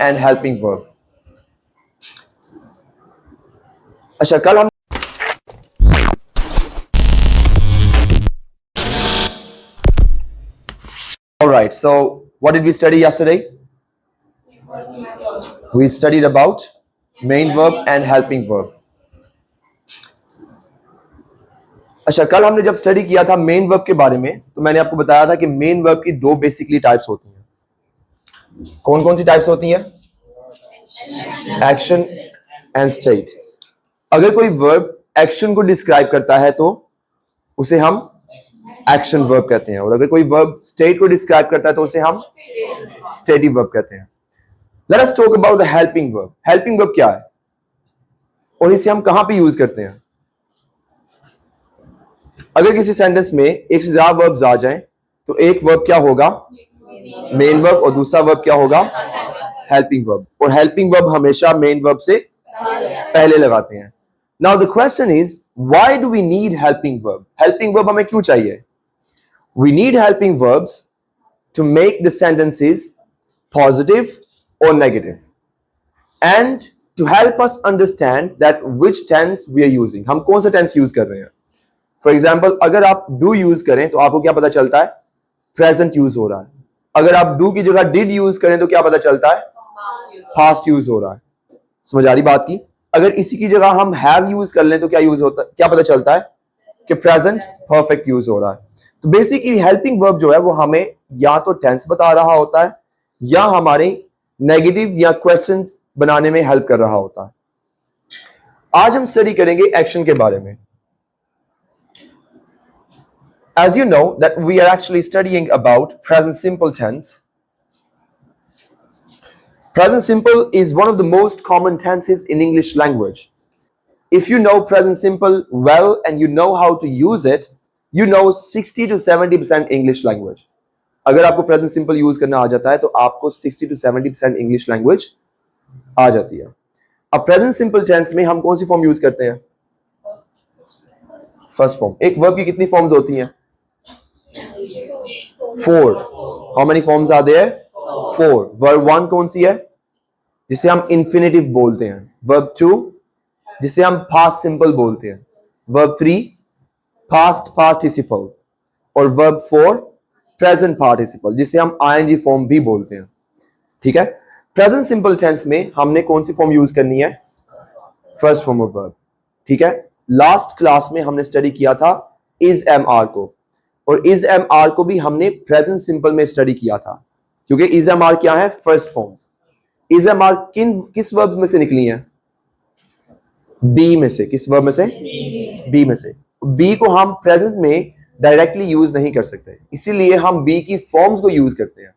and helping verb. अच्छा कल हम Alright, so what did we study yesterday? We studied about main verb and helping verb. अच्छा कल हमने जब स्टडी किया था मेन वर्ब के बारे में तो मैंने आपको बताया था कि मेन वर्ब की दो बेसिकली टाइप्स होती हैं। कौन कौन सी टाइप्स होती हैं? Action and state. अगर कोई वर्ब एक्शन को डिस्क्राइब करता है तो उसे हम एक्शन वर्ब कहते हैं, और अगर कोई वर्ब स्टेट को डिस्क्राइब करता है तो उसे हम स्टेटिव वर्ब कहते हैं। Let us talk about the helping verb. Helping verb क्या है और इसे हम कहां पे यूज करते हैं? अगर किसी सेंटेंस में एक से ज्यादा वर्ब्स आ जाएं तो एक वर्ब क्या होगा? मेन वर्ब, और दूसरा वर्ब क्या होगा? Helping verb. और हेल्पिंग वर्ब हमेशा मेन वर्ब से पहले लगाते हैं। Now the question is why do we need helping verb? Helping verb हमें क्यों चाहिए? We need helping verbs to make the sentences positive और negative and to help us understand that which tense we are using. हम कौन सा tense use कर रहे हैं? फॉर एग्जाम्पल अगर आप डू यूज करें तो आपको क्या पता चलता है? प्रेजेंट यूज हो रहा है। अगर आप डू की जगह डिड यूज करें तो क्या पता चलता है? पास्ट यूज हो रहा है। समझ आ रही बात की? अगर इसी की जगह हम हैव यूज कर लें तो क्या यूज होता है? क्या पता चलता है? कि प्रेजेंट परफेक्ट यूज हो रहा है। तो बेसिकली हेल्पिंग वर्ब जो है वो हमें या तो टेंस बता रहा होता है या हमारे नेगेटिव या क्वेश्चंस बनाने में हेल्प कर रहा होता है। आज हम स्टडी करेंगे एक्शन के बारे में। As you know that we are actually studying about present simple tense. Present simple is one of the most common tenses in English language. If you know present simple well and you know how to use it, you know 60 to 70% English language. अगर आपको present simple use करना आ जाता है तो आपको 60 to 70% English language आ जाती है। अब present simple tense में हम कौन सी फॉर्म यूज करते हैं? First form. एक वर्ब की कितनी फॉर्म्स होती हैं? 4. How many forms are there? 4. Verb 1 कौन सी है? जिसे हम infinitive बोलते हैं। Verb 2 जिसे हम past simple बोलते हैं। Verb 3 past participle, और Verb 4 present participle जिसे हम ing form भी बोलते हैं। ठीक है? Present simple tense में हमने कौन सी फॉर्म यूज करनी है? First form of verb. ठीक है? लास्ट क्लास में हमने स्टडी किया था is am are को, और is am are को भी हमने प्रेजेंट सिंपल में स्टडी किया था, क्योंकि is am are क्या है? First forms. is am are किस वर्ब में से निकली हैं? बी में से। किस वर्ब में से? बी में से। बी को हम प्रेजेंट में डायरेक्टली यूज नहीं कर सकते, इसीलिए हम बी की फॉर्म्स को यूज करते हैं।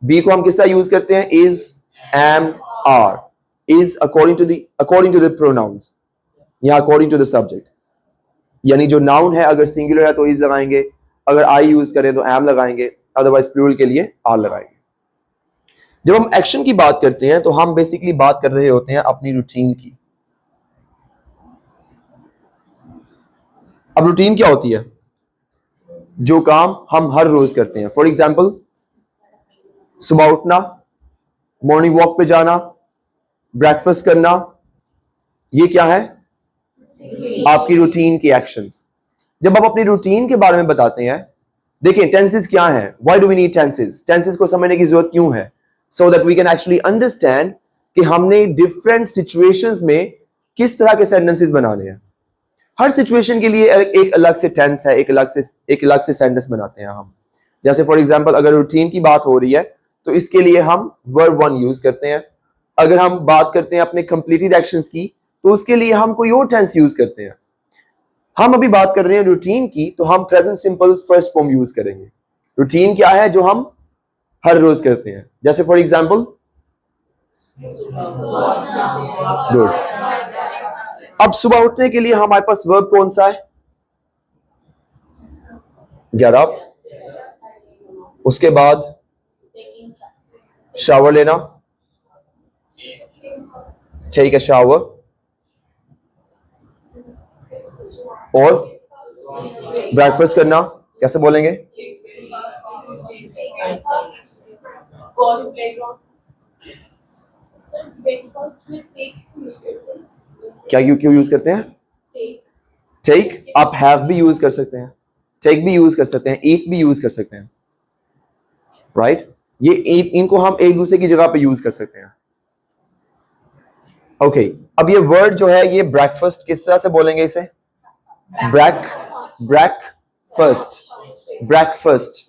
बी को हम किस तरह यूज करते हैं? is am are, is according to the pronouns या according to the subject। यानी जो नाउन है अगर सिंगुलर है तो is लगाएंगे, अगर आई यूज करें तो am लगाएंगे, अदरवाइज प्लूरल के लिए आर लगाएंगे। जब हम एक्शन की बात करते हैं तो हम बेसिकली बात कर रहे होते हैं अपनी रूटीन की। अब रूटीन क्या होती है? जो काम हम हर रोज करते हैं। फॉर एग्जाम्पल सुबह उठना, मॉर्निंग वॉक पे जाना, ब्रेकफास्ट करना, ये क्या है? आपकी रूटीन के एक्शंस। जब आप अपनी रूटीन के बारे में बताते हैं, देखिए टेंसेस क्या हैं? Why do we need tenses? Tenses को समझने की जरूरत क्यों है? So that we can actually understand कि हमने डिफरेंट सिचुएशंस में किस तरह के सेंटेंसेस बनाने हैं। हर सिचुएशन के लिए एक अलग से टेंस है, एक अलग से सेंटेंस बनाते हैं हम। जैसे फॉर एग्जांपल अगर रूटीन की बात हो रही है तो इसके लिए हम वर्ब 1 यूज करते हैं। अगर हम बात करते हैं अपने कंप्लीटेड एक्शंस की तो उसके लिए हम कोई और टेंस यूज करते हैं। हम अभी बात कर रहे हैं रूटीन की, तो हम present simple first form use करेंगे। रूटीन क्या है? जो हम हर रोज करते हैं। जैसे फॉर एग्जांपल गुड। अब सुबह उठने के लिए हमारे पास वर्ब कौन सा है? Get up. उसके बाद शावर लेना, टेक अ शावर, और ब्रेकफास्ट करना। कैसे बोलेंगे? ब्रेकफास्ट में टेक यूज करते हैं। क्या क्यों यूज करते हैं? टेक टेक आप हैव भी यूज कर सकते हैं, टेक भी यूज कर सकते हैं, ईट भी यूज कर सकते हैं, राइट? ये इनको हम एक दूसरे की जगह पे यूज कर सकते हैं। ओके, अब ये वर्ड जो है ये ब्रेकफास्ट किस तरह से बोलेंगे इसे? Breakfast, breakfast,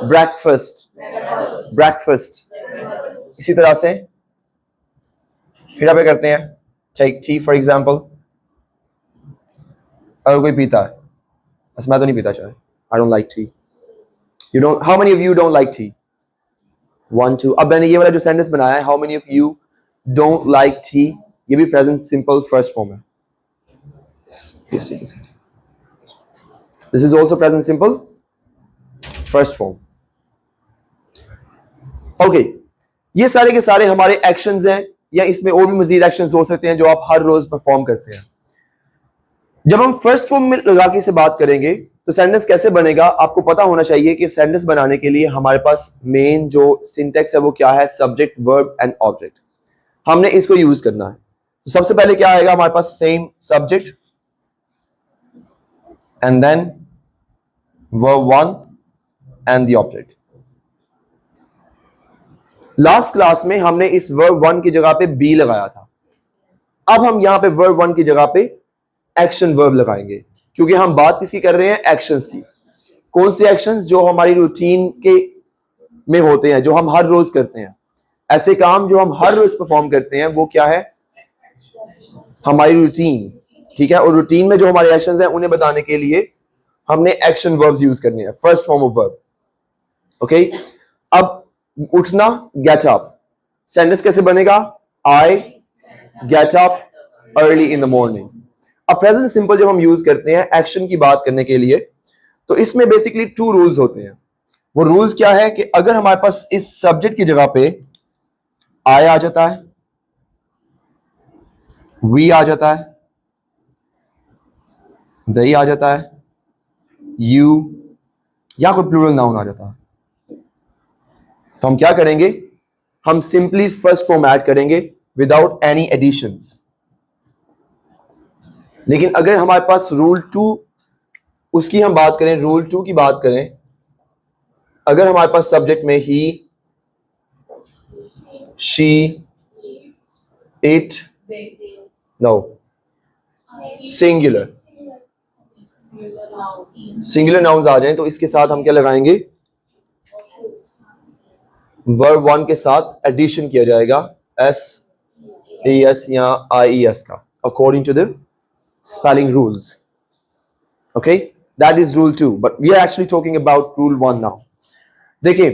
breakfast, breakfast. इसी तरह से फिर आप क्या करते हैं? Take tea for example. अगर कोई पीता है, बस मैं तो नहीं पीता चाय, I don't like T. You don't, how many of you don't like T? 1 2। अब मैंने ये वाला जो सेंटेंस बनाया है, how many of you don't like T, ये भी प्रेजेंट सिंपल फर्स्ट फॉर्म है। This is also present simple first form. Okay, ये सारे के सारे हमारे एक्शंस हैं, या इसमें और भी मजीद एक्शंस हो सकते हैं जो आप हर रोज परफॉर्म करते हैं। जब हम फर्स्ट फॉर्म में लगा के से बात करेंगे तो सेंटेंस कैसे बनेगा आपको पता होना चाहिए कि सेंटेंस बनाने के लिए हमारे पास मेन जो सिंटेक्स है वो क्या है? Subject, verb and object. हमने इसको यूज करना है। तो सबसे पहले क्या आएगा हमारे पास? Same subject and then verb 1 and the object. Last class में हमने इस वर्ब 1 की जगह पे बी लगाया था। अब हम यहां पे वर्ब 1 की जगह पे एक्शन वर्ब लगाएंगे, क्योंकि हम बात किसकी कर रहे हैं? एक्शंस की। कौन से एक्शंस? जो हमारी रूटीन के में होते हैं, जो हम हर रोज करते हैं। ऐसे काम जो हम हर रोज परफॉर्म करते हैं वो क्या है? हमारी रूटीन, ठीक है? और रूटीन में जो हमारे एक्शंस हैं उन्हें बताने के लिए हमने एक्शन वर्ब्स यूज करने हैं, first form of verb. Okay, अब उठना, गेट अप। सेंटेंस कैसे बनेगा? I get up early in the morning. अब प्रेजेंट सिंपल जब हम यूज करते हैं एक्शन की बात करने के लिए, तो इसमें बेसिकली 2 रूल्स होते हैं। वो रूल्स क्या है कि अगर हमारे पास इस सब्जेक्ट की जगह पे आई आ जाता है, वी आ जाता है, दही आ जाता है, यू, या कोई प्लूरल नाउन आ जाता है, तो हम क्या करेंगे? हम सिंपली फर्स्ट फॉर्म ऐड करेंगे विदाउट एनी एडिशंस। लेकिन अगर हमारे पास रूल 2 उसकी हम बात करें, रूल 2 की बात करें, अगर हमारे पास सब्जेक्ट में he, she, it, no, singular nouns आ जाएं तो इसके साथ हम क्या लगाएंगे? वर्ब 1 के साथ एडिशन किया जाएगा, एस ए एस या आई ई एस का, according to the spelling rules. Okay, that is rule 2, but we are actually talking about rule 1 now. देखिए,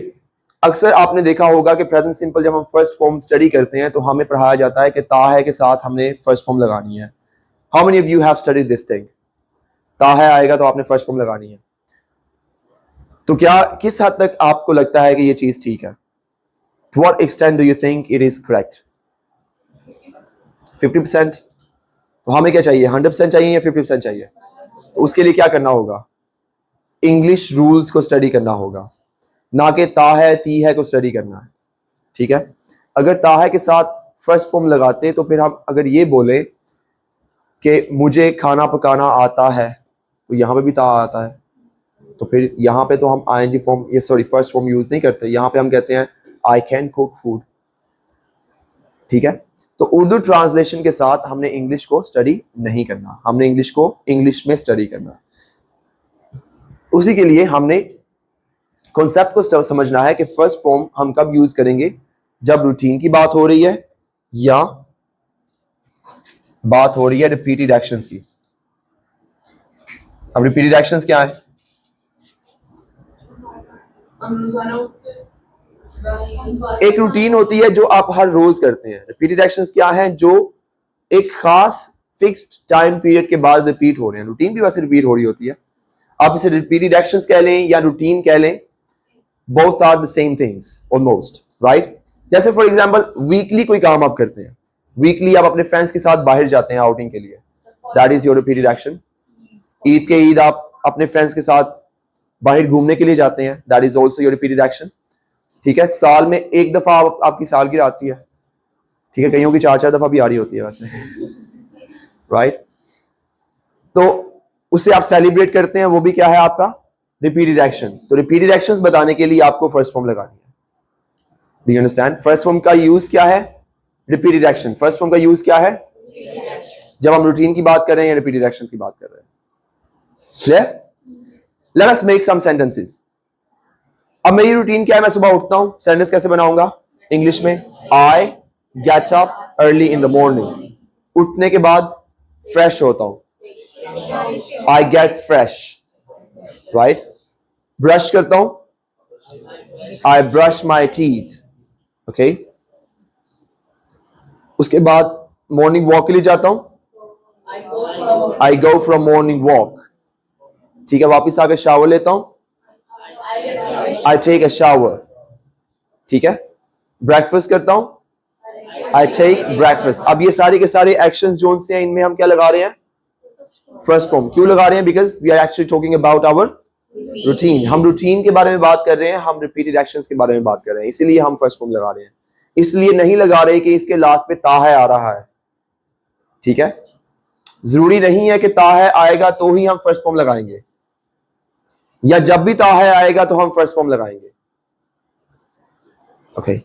अक्सर आपने देखा होगा कि प्रेजेंट सिंपल जब हम फर्स्ट फॉर्म स्टडी करते हैं तो हमें पढ़ाया जाता है कि ता है के साथ हमने फर्स्ट फॉर्म लगानी है। How many of you have studied this thing? ता है आएगा तो आपने फर्स्ट फॉर्म लगानी है। तो क्या किस हद तक आपको लगता है कि ये चीज ठीक है? To what extent do you think it is correct? 50%? तो हमें क्या चाहिए? 100% चाहिए या 50% चाहिए? तो उसके लिए क्या करना होगा? इंग्लिश रूल्स को स्टडी करना होगा, ना कि ता है ती है को स्टडी करना है, ठीक है? अगर ता है के साथ फर्स्ट फॉर्म लगाते तो फिर हम अगर ये बोले कि मुझे खाना पकाना आता है, तो यहाँ पे भी ता आता है, तो फिर यहाँ पे तो हम आईएनजी फॉर्म, ये सॉरी फर्स्ट फॉर्म यूज नहीं करते, यहाँ पे हम कहते हैं आई कैन कुक फूड, ठीक है? तो उर्दू ट्रांसलेशन के साथ हमने इंग्लिश को स्टडी नहीं करना, हमने इंग्लिश को इंग्लिश में स्टडी करना। उसी के लिए हमने कॉन्सेप्ट को समझना है कि फर्स्ट फॉर्म हम कब यूज करेंगे? जब रूटीन की बात हो रही है या बात हो रही है रिपीटेड एक्शंस की। अब रिपीटेड एक्शंस क्या है? एक रूटीन होती है जो आप हर रोज करते हैं। रिपीटेड एक्शंस क्या हैं? जो एक खास फिक्स्ड टाइम पीरियड के बाद रिपीट हो रहे हैं। रूटीन भी वैसे रिपीट हो रही होती है, आप इसे रिपीटेड एक्शंस कह लें या रूटीन कह लें, both are the same things almost, right? जैसे फॉर एग्जांपल वीकली कोई काम आप करते हैं, वीकली आप अपने फ्रेंड्स के साथ बाहर जाते हैं आउटिंग के लिए, that is your repeated action. Eid के ईद आप अपने फ्रेंड्स के साथ बाहर घूमने के लिए जाते हैं, that is also your repeated action, ठीक है? साल में एक दफा आपकी सालगिरह आती है, ठीक है, कईयों की 4-4 दफा भी आ रही होती है वैसे, राइट? तो उससे आप सेलिब्रेट करते हैं, वो भी क्या है आपका रिपीटेड एक्शन। तो रिपीटेड एक्शंस बताने के लिए आपको फर्स्ट फॉर्म लगानी है। Do you understand? First form का यूज क्या है? Repeated action. फर्स्ट फॉर्म का यूज क्या है? जब हम रूटीन की बात कर रहे हैं या रिपीटेड एक्शंस की बात कर रहे हैं। Clear? Let us make some sentences. अब मेरी रूटीन क्या है? मैं सुबह उठता हूं, सेंटेंस कैसे बनाऊंगा इंग्लिश में? I get up early in the morning. उठने के बाद फ्रेश होता हूं, I get fresh, right? Brush करता हूं, I brush my teeth, okay? उसके बाद मॉर्निंग वॉक के लिए जाता हूं, आई गो फ्रॉम मॉर्निंग वॉक, ठीक है? वापिस आकर शावर लेता हूं, आई टेक अ शावर, ठीक है? ब्रेकफास्ट करता हूं, आई टेक ब्रेकफास्ट। अब ये सारे के सारे एक्शंस जो से हैं, इनमें हम क्या लगा रहे हैं? First form. क्यों लगा रहे हैं? Because we are actually talking about our routine. हम रूटीन के बारे में बात कर रहे हैं, हम रिपीटेड एक्शंस के बारे में बात कर रहे हैं, इसीलिए हम फर्स्ट फॉर्म लगा रहे हैं। इसलिए नहीं लगा रहे कि इसके लास्ट पे ता है आ रहा है, ठीक है? जरूरी नहीं है कि ता है आएगा तो ही हम फर्स्ट फॉर्म लगाएंगे, या जब भी ता है आएगा तो हम फर्स्ट फॉर्म लगाएंगे, okay?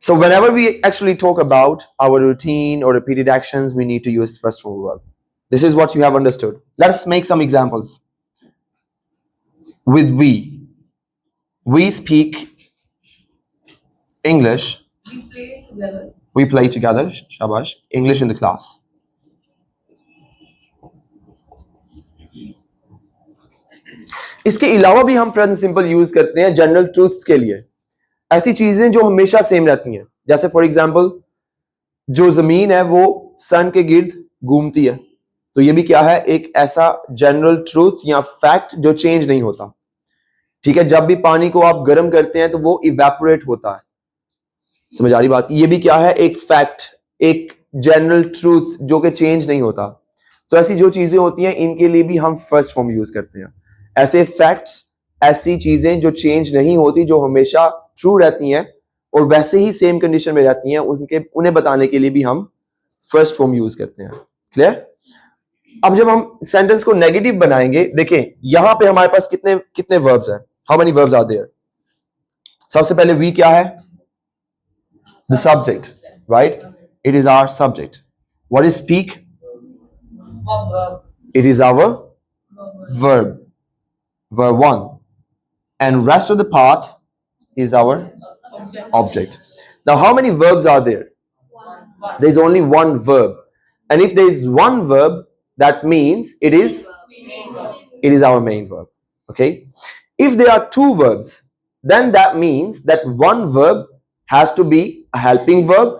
So whenever we actually talk about our routine or repeated actions, we need to use first form verb. This is what you have understood. Let's make some examples. With we speak English. We play together. We play together. Shabash. English in the class. इसके अलावा भी हम present simple use करते हैं general truths के लिए, ऐसी चीजें जो हमेशा सेम रहती हैं। जैसे फॉर एग्जांपल, जो जमीन है वो सन के गिर्द घूमती है, तो ये भी क्या है? एक ऐसा जनरल ट्रूथ या फैक्ट जो चेंज नहीं होता, ठीक है? जब भी पानी को आप गर्म करते हैं तो वो इवेपोरेट होता है। समझ आ रही बात? ये भी क्या है? एक फैक्ट, एक जनरल ट्रूथ जो कि चेंज नहीं होता। तो ऐसी जो चीजें होती हैं, इनके लिए भी हम फर्स्ट फॉर्म यूज करते हैं। ऐसे फैक्ट्स, ऐसी चीजें जो चेंज नहीं होती, जो हमेशा ट्रू रहती हैं और वैसे ही सेम कंडीशन में रहती हैं, उन्हें बताने के लिए भी हम फर्स्ट फॉर्म यूज करते हैं। क्लियर? अब जब हम सेंटेंस को नेगेटिव बनाएंगे, देखें यहां पे हमारे पास कितने कितने वर्ब्स हैं? How many verbs are there? सबसे पहले वी क्या है? The subject, right? It is our subject. What is speak? It is our verb, verb 1, and rest of the part is our object. Now how many verbs are there? There is only one verb, and if there is one verb, that means it is our main verb, okay? If there are two verbs, then that means that one verb has to be a helping verb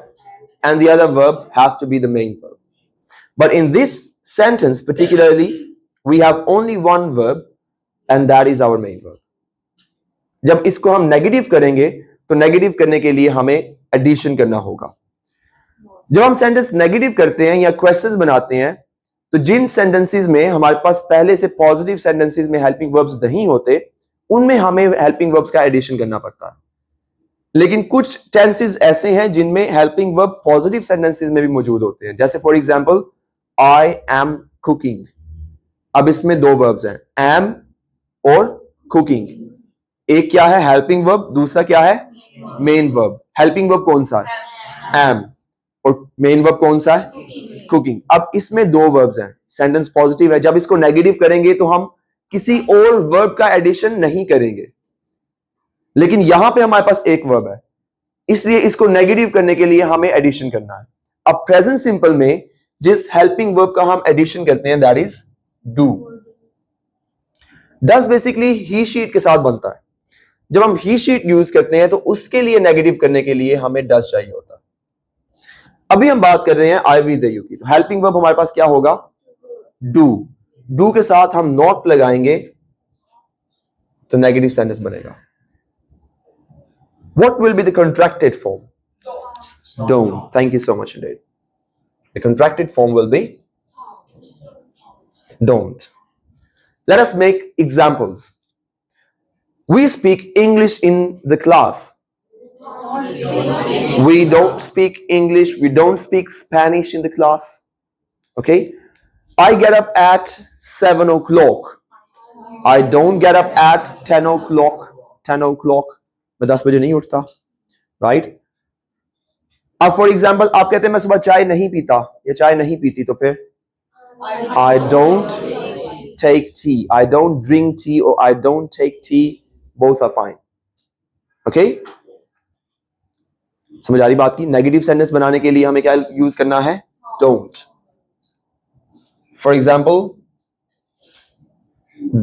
and the other verb has to be the main verb. But in this sentence particularly, we have only one verb and that is our main verb. जब इसको हम negative करेंगे तो negative करने के लिए हमें addition करना होगा। जब हम सेंटेंस नेगेटिव करते हैं या क्वेश्चंस बनाते हैं, तो जिन सेंटेंसेस में हमारे पास पहले से पॉजिटिव सेंटेंसेस में हेल्पिंग वर्ब्स नहीं होते, उनमें हमें हेल्पिंग वर्ब्स का एडिशन करना पड़ता है। लेकिन कुछ टेंसेस ऐसे हैं जिनमें हेल्पिंग वर्ब पॉजिटिव सेंटेंसेस में भी मौजूद होते हैं। जैसे for example, I am cooking. अब इसमें दो वर्ब्स हैं, एम और कुकिंग। एक क्या है? हेल्पिंग वर्ब, दूसरा क्या है? Main verb. हेल्पिंग वर्ब कौन सा है? एम, और मेन वर्ब कौन सा है? कुकिंग। अब इसमें दो वर्ब्स हैं, सेंटेंस पॉजिटिव है। जब इसको नेगेटिव करेंगे तो हम किसी और वर्ब का एडिशन नहीं करेंगे, लेकिन यहां पे हमारे पास एक वर्ब है, इसलिए इसको नेगेटिव करने के लिए हमें एडिशन करना है। अब प्रेजेंट सिंपल में जिस हेल्पिंग वर्ब का हम एडिशन करते हैं, that is do. Does basically he sheet के साथ बनता है। जब हम ही शीट यूज करते हैं तो उसके लिए नेगेटिव करने के लिए हमें डस चाहिए होता है। अभी हम बात कर रहे हैं आई वी दे यू की, तो हेल्पिंग वर्ब हमारे पास क्या होगा? डू। डू के साथ हम नॉट लगाएंगे तो नेगेटिव सेंटेंस बनेगा। What will be the contracted form? Don't. Thank you so much indeed. The contracted form will be don't. Let us make examples. We speak English in the class. We don't speak English. We don't speak Spanish in the class. Okay? I get up at 7 o'clock. I don't get up at 10 o'clock. 10 o'clock. मैं 10 बजे नहीं उठता. Right? अब for example आप कहते हैं मैं सुबह चाय नहीं पीता या चाय नहीं पीती, तो फिर I don't take tea. I don't drink tea or I don't take tea. Both are fine. Okay? समझ आ रही बात की? नेगेटिव सेंटेंस बनाने के लिए हमें क्या यूज करना है? Don't. For example,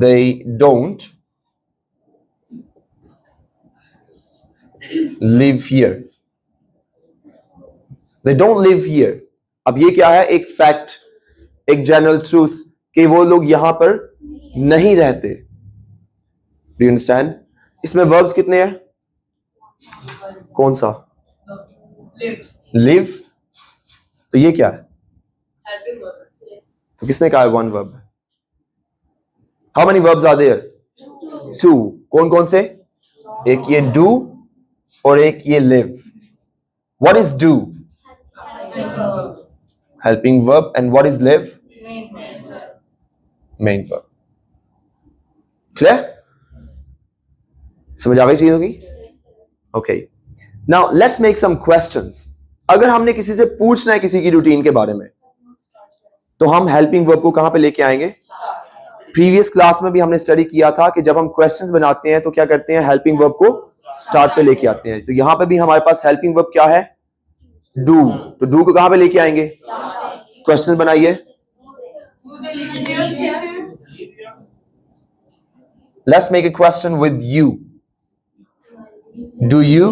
they don't live here. They don't live here. अब ये क्या है? एक फैक्ट, एक जनरल ट्रूथ कि वो लोग यहां पर नहीं रहते. Do you understand? इसमें verbs कितने हैं? कौन सा? Live. तो ये क्या है? Helping verb. Yes. तो किसने कहा है one verb? How many verbs are there? Two. कौन कौन से? एक ये do और एक ये live. What is do? Helping verb. And what is live? Main verb. Clear? समझ आ गई चीजों की? Okay. Now let's make some questions. अगर हमने किसी से पूछना है किसी की रूटीन के बारे में, तो हम हेल्पिंग वर्ब को कहां पे लेके आएंगे? प्रीवियस क्लास में भी हमने स्टडी किया था कि जब हम क्वेश्चंस बनाते हैं तो क्या करते हैं? हेल्पिंग वर्ब को स्टार्ट पे लेके आते हैं. तो यहां पे भी हमारे पास हेल्पिंग वर्ब क्या है? डू. तो डू को कहां पे लेके आएंगे? क्वेश्चन बनाइए. Let's make a question with you. Do you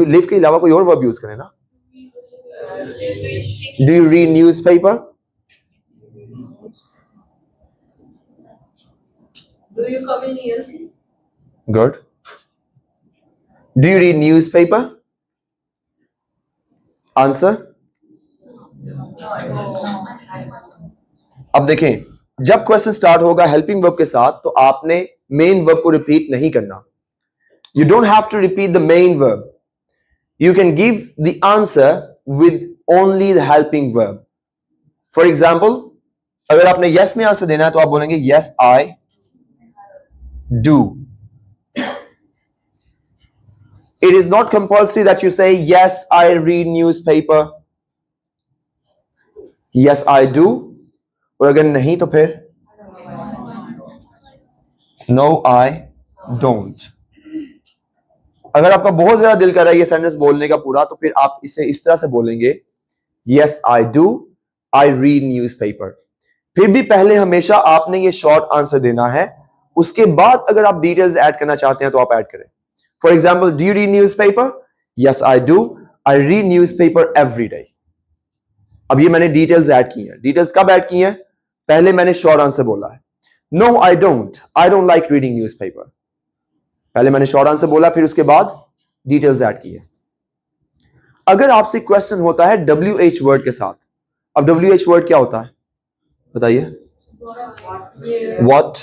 live के अलावा कोई और वर्ब यूज करें ना? Do you read newspaper? Do you come in ELT? Good. Do you read newspaper? Answer. अब देखें, जब क्वेश्चन स्टार्ट होगा हेल्पिंग वर्ब के साथ तो आपने मेन वर्ब को रिपीट नहीं करना. You don't have to repeat the main verb. You can give the answer with only the helping verb. For example, अगर आपने yes में आंसर देना है तो आप बोलेंगे yes I do. It is not compulsory that you say yes I read newspaper. Yes I do. और अगर नहीं तो फिर no I don't. अगर आपका बहुत ज्यादा दिल कर रहा है ये सेंटेंस बोलने का पूरा, तो फिर आप इसे इस तरह से बोलेंगे yes I do, I read newspaper. फिर भी पहले हमेशा आपने ये शॉर्ट आंसर देना है. उसके बाद अगर आप डिटेल्स ऐड करना चाहते हैं तो आप ऐड करें. For example, do you read newspaper? Yes I do, I read newspaper every day. अब ये मैंने डिटेल्स ऐड की हैं. डिटेल्स कब ऐड की हैं? पहले मैंने शॉर्ट आंसर बोला है. No I don't like reading newspaper. पहले मैंने शॉर्ट आंसर बोला, फिर उसके बाद डिटेल्स ऐड की है. अगर आपसे क्वेश्चन होता है WH वर्ड के साथ, अब WH वर्ड क्या होता है बताइए? What?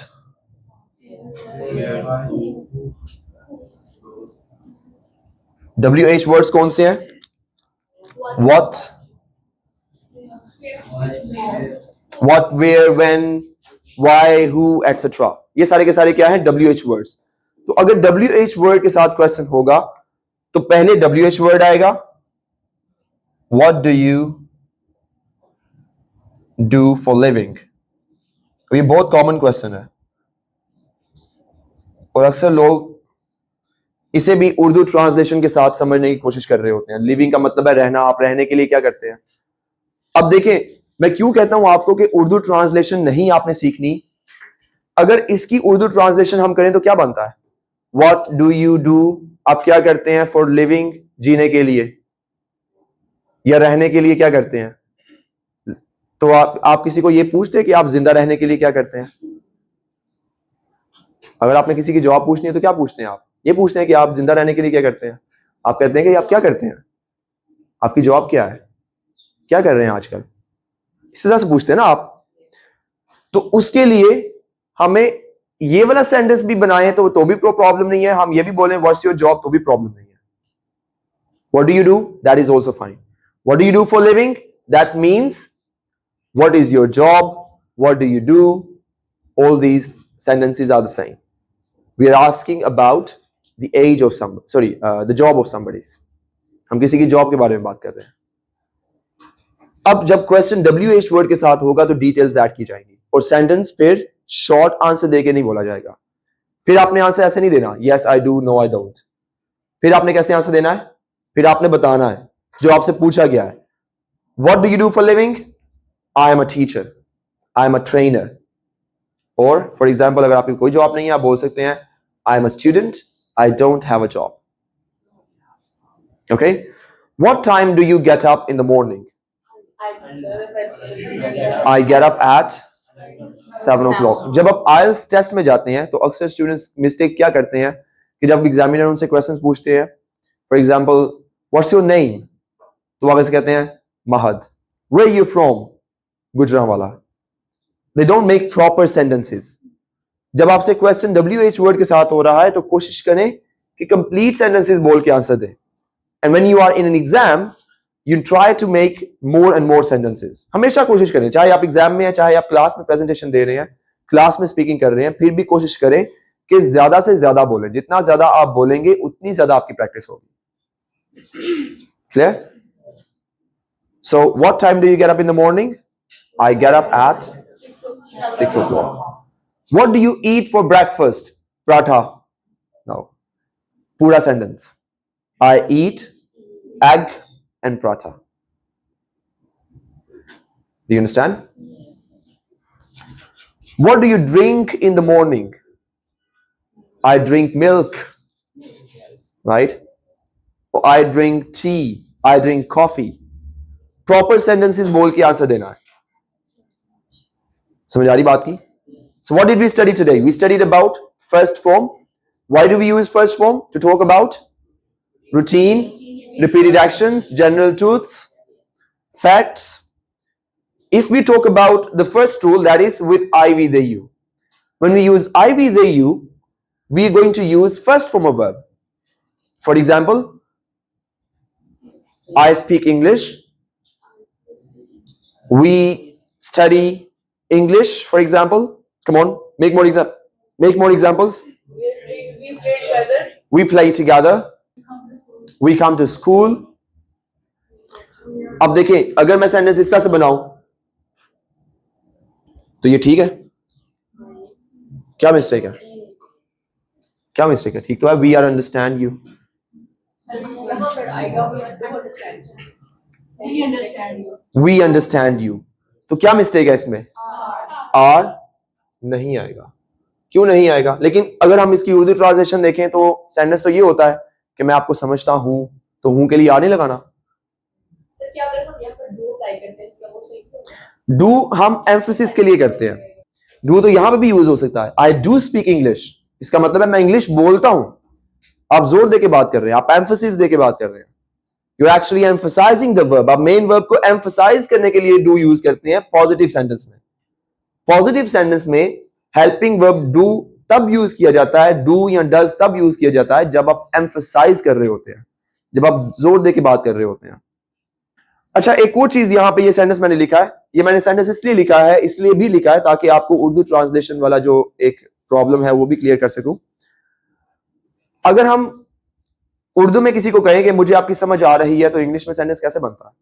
WH वर्ड्स कौन से हैं? What, where, when, why, who, etc. ये सारे के सारे क्या हैं? WH words. तो अगर WH वर्ड के साथ क्वेश्चन होगा तो पहले WH वर्ड आएगा. What do you do for living? ये बहुत कॉमन क्वेश्चन है और अक्सर लोग इसे भी उर्दू ट्रांसलेशन के साथ समझने की कोशिश कर रहे होते हैं. लिविंग का मतलब है रहना. आप रहने के लिए क्या करते हैं? अब देखें, मैं क्यों कहता हूं आपको कि उर्दू ट्रांसलेशन नहीं आपने सीखनी. अगर इसकी उर्दू ट्रांसलेशन हम करें तो क्या बनता है? What do you do? आप क्या करते हैं for living? जीने के लिए या रहने के लिए क्या करते हैं? तो आप किसी को ये पूछते हैं कि आप जिंदा रहने के लिए क्या करते हैं? अगर आपने किसी की जवाब पूछनी है तो क्या पूछते हैं आप? ये पूछते हैं कि आप जिंदा रहने के लिए क्या करते हैं? आप कहते हैं कि आप क्या करते हैं? आपकी जवाब क्या है? क्या कर रहे हैं आजकल? इस तरह से पूछते हैं ना आप. तो उसके लिए हमें ये वाला सेंटेंस भी बनाए तो भी प्रॉब्लम नहीं है, हम ये भी बोलें व्हाट्स योर जॉब तो भी प्रॉब्लम नहीं है. What do you do? That is also fine. What do you do for living? That means what is your job? What do you do? All these sentences are the same. We are asking about the age of somebody. The job of somebody's. हम किसी की job के बारे में बात कर रहे हैं. अब जब क्वेश्चन WH वर्ड के साथ होगा तो डिटेल्स ऐड की जाएंगी और सेंटेंस फिर शॉर्ट आंसर देके नहीं बोला जाएगा. फिर आपने आंसर ऐसे नहीं देना yes I do, no I don't. फिर आपने कैसे आंसर देना है? फिर आपने बताना है जो आपसे पूछा गया है. What do you do for living? I am a teacher. I am a trainer. और फॉर एग्जाम्पल अगर आपकी कोई जॉब नहीं है आप बोल सकते हैं I am a student. I don't have a job. Okay? What time do you get up in the morning? I get up at 7 o'clock. जब आप IELTS टेस्ट में जाते हैं तो अक्सर स्टूडेंट्स मिस्टेक क्या करते हैं कि जब एग्जामिनर उनसे क्वेश्चंस पूछते हैं, for example what's your name, तो वो कैसे कहते हैं महद. Where are you from? Gujranwala. They don't make proper sentences. जब आपसे क्वेश्चन WH वर्ड के साथ हो रहा है तो कोशिश करें कि कंप्लीट सेंटेंसेस बोल के आंसर दें. And when you are in an exam, you try to make more and more sentences. हमेशा कोशिश करें, चाहे आप एग्जाम में हैं, चाहे आप क्लास में प्रेजेंटेशन दे रहे हैं, क्लास में स्पीकिंग कर रहे हैं, फिर भी कोशिश करें कि ज्यादा से ज्यादा बोलें. जितना ज्यादा आप बोलेंगे उतनी ज्यादा आपकी प्रैक्टिस होगी. Clear? So, what time do you get up in the morning? I get up at 6 o'clock. What do you eat for breakfast? Paratha. No. Pura sentence. I eat egg and paratha. Do you understand? What do you drink in the morning? I drink milk. Right? Or I drink tea. I drink coffee. Proper sentences बोल के answer देना है. समझ आ रही बात की? So what did we study today? We studied about first form. Why do we use first form? To talk about routine, repeated actions, general truths, facts. If we talk about the first rule, that is with I, we, they, you. When we use I, we, they, you, we are going to use first form of verb. For example, I speak English. We study English, for example. Come on, make more examples. We play together. We play together. We come to school. अब देखें, अगर मैं sentence इस तरह से बनाऊं तो ये ठीक है? क्या मिस्टेक है? क्या मिस्टेक है? ठीक तो है. We are understand you. We understand you. We understand you. तो क्या मिस्टेक है इसमें? आर नहीं आएगा. क्यों नहीं आएगा? लेकिन अगर हम इसकी उर्दू ट्रांसलेशन देखें तो सेंटेंस तो ये होता है कि मैं आपको समझता हूं, तो हूं के लिए आ नहीं लगाना. सर क्या अगर हम यहाँ पर do apply करते हैं तो वो सही होगा? डू हम एम्फेसिस के लिए करते हैं. डू तो यहां पे भी यूज हो सकता है. आई डू स्पीक इंग्लिश, इसका मतलब है मैं इंग्लिश बोलता हूं. आप जोर दे के बात कर रहे हैं, आप एम्फेसिस दे के बात कर रहे हैं. You are actually emphasising the verb. आप मेन वर्ब को एम्फसाइज करने के लिए डू यूज करते हैं पॉजिटिव सेंटेंस में. पॉजिटिव सेंटेंस में हेल्पिंग वर्ब डू तब यूज किया जाता है, डू या डज तब यूज किया जाता है जब आप एम्फसाइज कर रहे होते हैं, जब आप जोर दे के बात कर रहे होते हैं. अच्छा, एक और चीज यहां पे ये सेंटेंस मैंने लिखा है, ये मैंने सेंटेंस इसलिए लिखा है, इसलिए भी लिखा है ताकि आपको उर्दू ट्रांसलेशन वाला जो एक प्रॉब्लम है वो भी क्लियर कर सकूं. अगर हम उर्दू में किसी को कहें कि मुझे आपकी समझ आ रही है, तो इंग्लिश में सेंटेंस कैसे बनता है?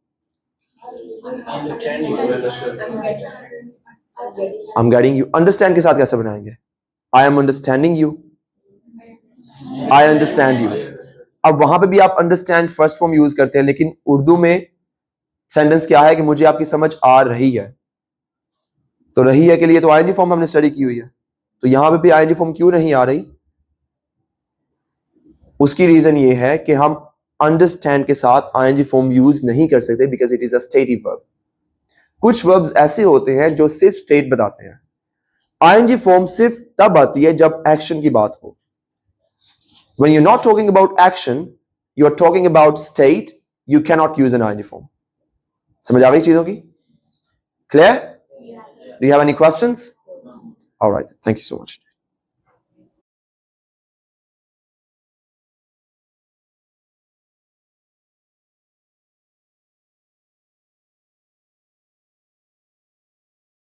I'm getting you. अंडरस्टैंड के साथ कैसे बनाएंगे? I am understanding you. I understand you. अब वहां पे भी आप अंडरस्टैंड फर्स्ट फॉर्म यूज करते हैं, लेकिन उर्दू में सेंटेंस क्या है कि मुझे आपकी समझ आ रही है. तो रही है के लिए तो आईएनजी फॉर्म हमने स्टडी की हुई है, तो यहां पे भी आईएनजी फॉर्म क्यों नहीं आ रही? उसकी रीजन ये है कि हम अंडरस्टैंड के साथ आईएनजी फॉर्म यूज नहीं कर सकते, because it is a stative verb. कुछ वर्ब्स ऐसे होते हैं जो सिर्फ स्टेट बताते हैं. आईएनजी फॉर्म सिर्फ तब आती है जब एक्शन की बात हो. When you're not talking about action, you're talking about state, you cannot use an ing form. समझ आ गई चीजों की? Clear? Do you have any questions? All right, thank you so much.